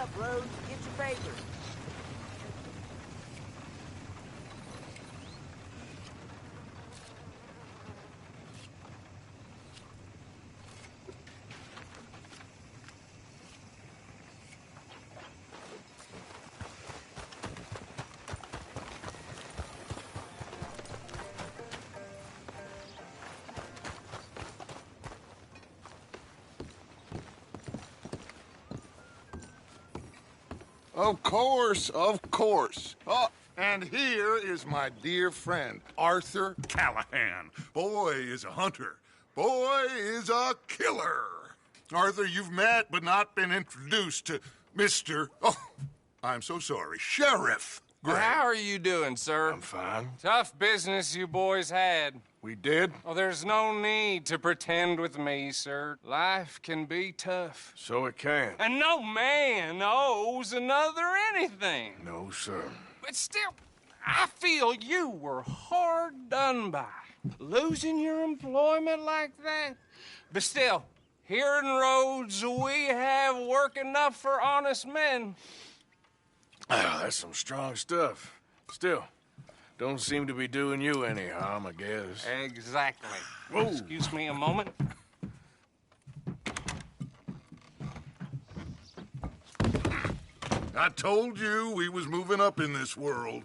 up, Rhodes. Get your papers. Of course, of course. Oh, and here is my dear friend, Arthur Callahan. Boy is a hunter. Boy is a killer. Arthur, you've met but not been introduced to Mr. Oh, I'm so sorry, Sheriff Gray. How are you doing, sir? I'm fine. Tough business you boys had. We did? Oh, there's no need to pretend with me, sir. Life can be tough. So it can. And no man owes another anything. No, sir. But still, I feel you were hard done by. Losing your employment like that. But still, here in Rhodes, we have work enough for honest men. Oh, that's some strong stuff. Still, don't seem to be doing you any harm, I guess. Exactly. Whoa. Excuse me a moment. I told you we was moving up in this world.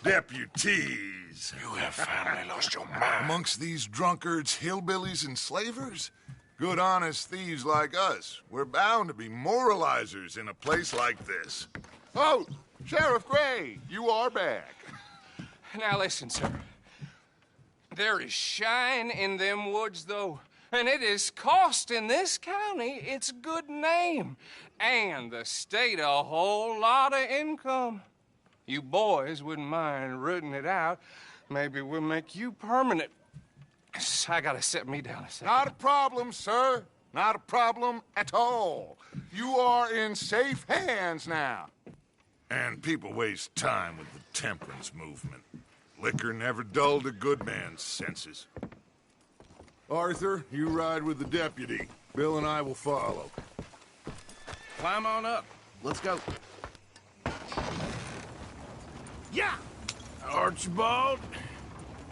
Deputies. You have finally lost your mind. Amongst these drunkards, hillbillies, and slavers? Good, honest thieves like us. We're bound to be moralizers in a place like this. Oh, Sheriff Gray, you are back. Now listen, sir. There is shine in them woods, though, and it is costing this county its good name and the state a whole lot of income. You boys wouldn't mind rooting it out. Maybe we'll make you permanent. I gotta set me down a second. Not a problem, sir. Not a problem at all. You are in safe hands now. And people waste time with the temperance movement. Liquor never dulled a good man's senses. Arthur, you ride with the deputy. Bill and I will follow. Climb on up. Let's go. Yeah! Archibald?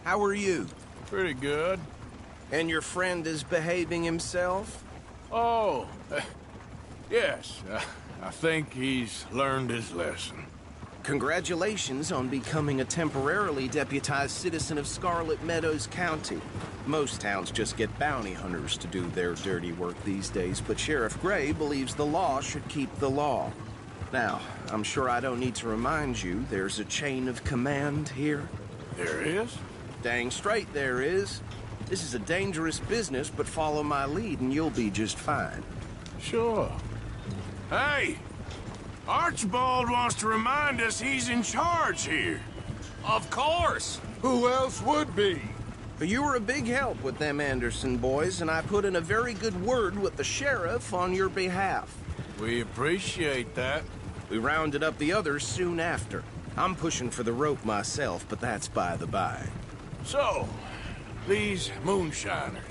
How are you? Pretty good. And your friend is behaving himself? Oh, yes. I think he's learned his lesson. Congratulations on becoming a temporarily deputized citizen of Scarlet Meadows County. Most towns just get bounty hunters to do their dirty work these days, but Sheriff Gray believes the law should keep the law. Now, I'm sure I don't need to remind you there's a chain of command here. There is? Dang straight there is. This is a dangerous business, but follow my lead and you'll be just fine. Sure. Hey! Archibald wants to remind us he's in charge here. Of course. Who else would be? You were a big help with them Anderson boys, and I put in a very good word with the sheriff on your behalf. We appreciate that. We rounded up the others soon after. I'm pushing for the rope myself, but that's by the by. So, these moonshiners.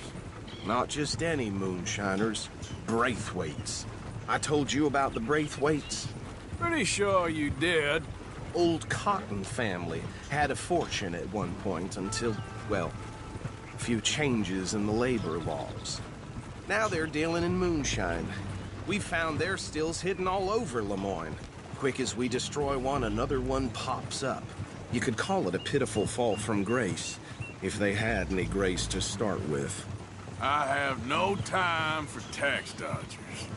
Not just any moonshiners, Braithwaites. I told you about the Braithwaites? Pretty sure you did. Old Cotton family had a fortune at one point until, well, a few changes in the labor laws. Now they're dealing in moonshine. We've found their stills hidden all over Lemoyne. Quick as we destroy one, another one pops up. You could call it a pitiful fall from grace, if they had any grace to start with. I have no time for tax dodgers.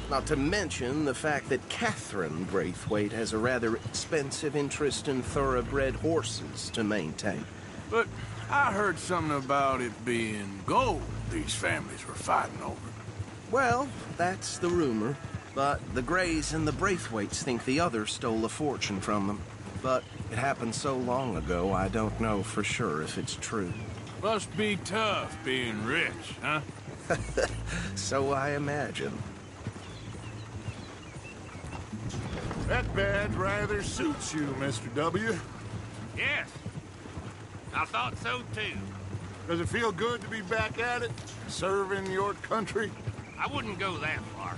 Not to mention the fact that Catherine Braithwaite has a rather expensive interest in thoroughbred horses to maintain. But I heard something about it being gold these families were fighting over. Well, that's the rumor. But the Grays and the Braithwaites think the other stole a fortune from them. But it happened so long ago, I don't know for sure if it's true. Must be tough being rich, huh? So I imagine. That badge rather suits you, Mr. W. Yes. I thought so, too. Does it feel good to be back at it? Serving your country? I wouldn't go that far.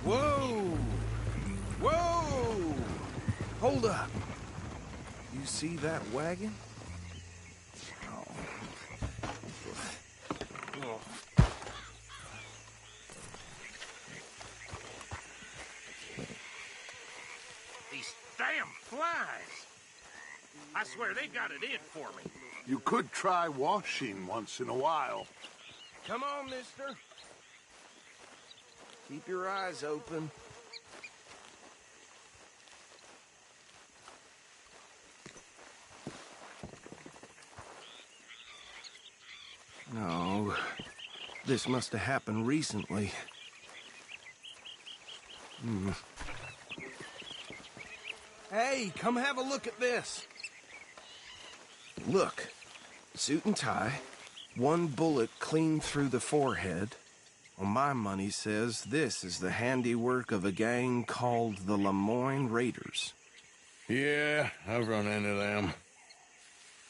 Whoa! Whoa! Hold up. You see that wagon? These damn flies. I swear they got it in for me. You could try washing once in a while. Come on, mister. Keep your eyes open. No, this must have happened recently. Hey, come have a look at this. Look, suit and tie, one bullet clean through the forehead. Well, my money says this is the handiwork of a gang called the Lemoyne Raiders. Yeah, I've run into them.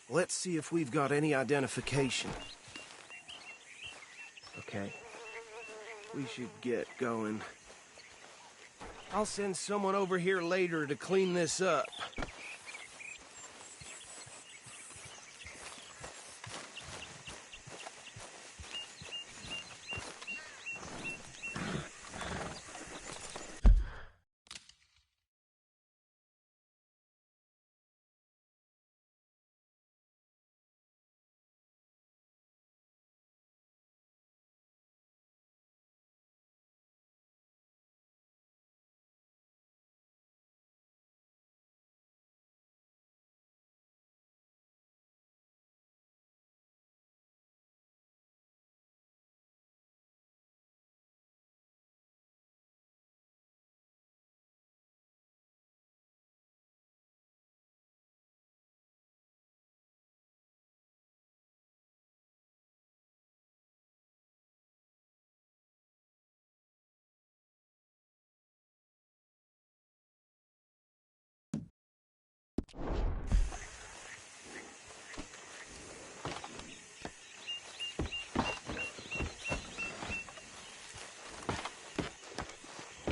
Let's see if we've got any identification. Okay. We should get going. I'll send someone over here later to clean this up.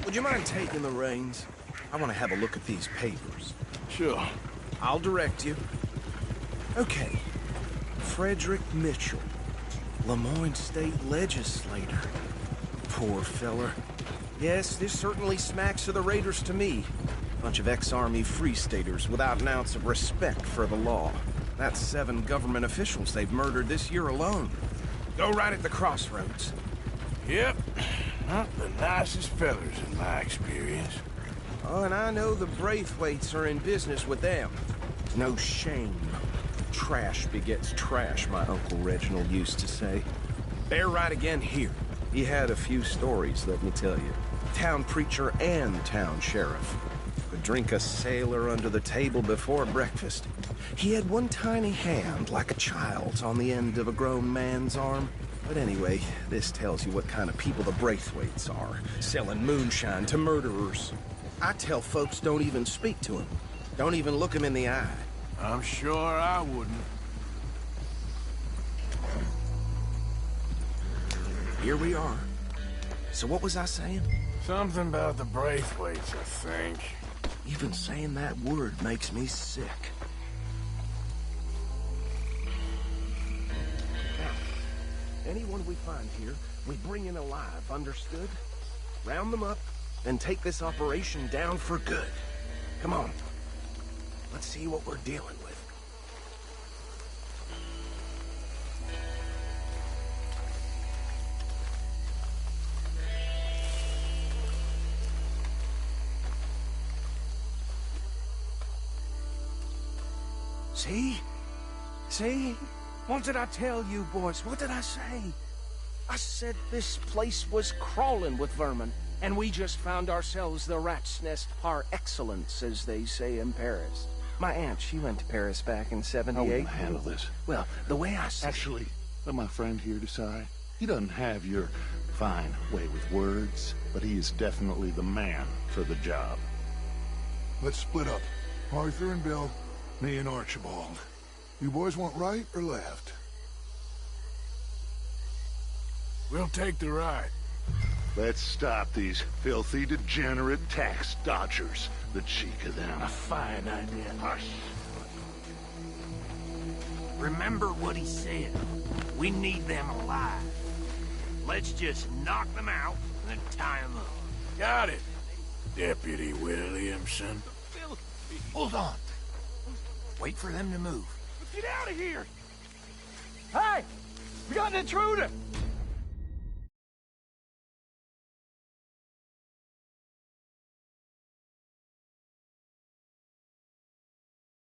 Would you mind taking the reins? I want to have a look at these papers. Sure. I'll direct you. Okay. Frederick Mitchell, Lemoyne State Legislator. Poor feller. Yes, this certainly smacks of the Raiders to me. Bunch of ex-Army Free Staters without an ounce of respect for the law. That's 7 government officials they've murdered this year alone. Go right at the crossroads. Yep. Not the nicest fellers in my experience. Oh, and I know the Braithwaites are in business with them. No shame. Trash begets trash, my Uncle Reginald used to say. Bear right again here. He had a few stories, let me tell you. Town preacher and town sheriff. Could drink a sailor under the table before breakfast. He had one tiny hand, like a child's, on the end of a grown man's arm. But anyway, this tells you what kind of people the Braithwaites are, selling moonshine to murderers. I tell folks don't even speak to him. Don't even look him in the eye. I'm sure I wouldn't. Here we are. So what was I saying? Something about the Braithwaites, I think. Even saying that word makes me sick. Now, anyone we find here, we bring in alive, understood? Round them up, and take this operation down for good. Come on. Let's see what we're dealing with. See? See? What did I tell you, boys? What did I say? I said this place was crawling with vermin, and we just found ourselves the rat's nest par excellence, as they say in Paris. My aunt, she went to Paris back in '78. How will I handle this? Well, the way I see Actually, let my friend here decide. He doesn't have your fine way with words, but he is definitely the man for the job. Let's split up. Arthur and Bill, me and Archibald. You boys want right or left? We'll take the right. Let's stop these filthy, degenerate tax dodgers. The cheek of them. A fine idea. Hush. Remember what he said. We need them alive. Let's just knock them out and then tie them up. Got it, Deputy Williamson. Hold on. Wait for them to move. Get out of here! Hey! We got an intruder!